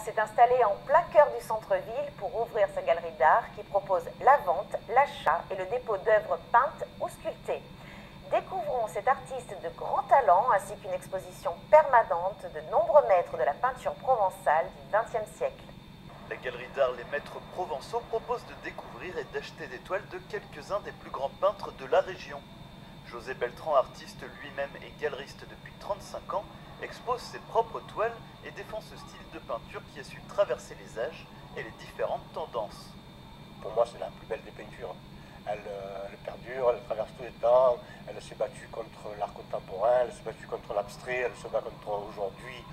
s'est installé en plein cœur du centre-ville pour ouvrir sa galerie d'art qui propose la vente, l'achat et le dépôt d'œuvres peintes ou sculptées. Découvrons cet artiste de grand talent ainsi qu'une exposition permanente de nombreux maîtres de la peinture provençale du XXe siècle. La galerie d'art Les Maîtres Provençaux propose de découvrir et d'acheter des toiles de quelques-uns des plus grands peintres de la région. José Beltran, artiste lui-même et galeriste depuis 35 ans, expose ses propres toiles et défend ce style de peinture qui a su traverser les âges et les différentes tendances. Pour moi, c'est la plus belle des peintures. Elle perdure, elle traverse tous les temps, elle s'est battue contre l'art contemporain, elle s'est battue contre l'abstrait, elle se bat contre aujourd'hui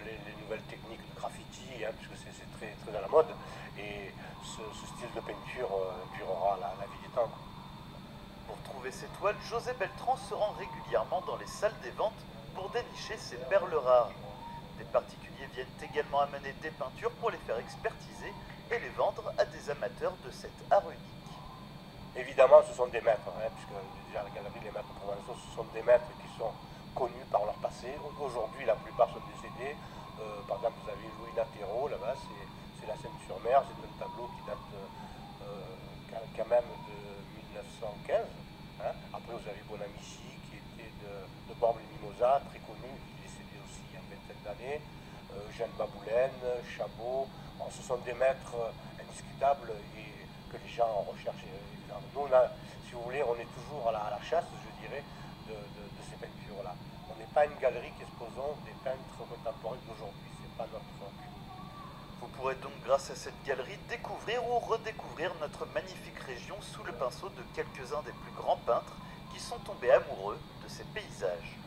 les nouvelles techniques de graffiti, puisque c'est très, très à la mode. Et ce style de peinture durera la vie des temps. Pour trouver ces toiles, José Beltran se rend régulièrement dans les salles des ventes pour dénicher ces perles rares. Des particuliers viennent également amener des peintures pour les faire expertiser et les vendre à des amateurs de cet art unique. Évidemment, ce sont des maîtres, puisque déjà la galerie Les Maîtres Provençaux, ce sont des maîtres qui sont connus par leur passé. Aujourd'hui, la plupart sont décédés. Par exemple, vous avez Louis Natero, là-bas, c'est la Seine-sur-Mer, c'est un tableau qui date quand même de 1915. Après, vous avez Bonamici, qui était de Bormes-les-Mimosas, très connu, qui est décédé aussi il y a une vingtaine d'années. Jeanne Baboulaine, Chabot, ce sont des maîtres indiscutables et que les gens recherchent. Nous, si vous voulez, on est toujours à la chasse, je dirais, de ces peintures-là. On n'est pas une galerie qui exposons des peintres contemporains d'aujourd'hui, c'est pas notre but. Vous pourrez donc, grâce à cette galerie, découvrir ou redécouvrir notre magnifique région sous le pinceau de quelques-uns des plus grands peintres qui sont tombés amoureux de ces paysages.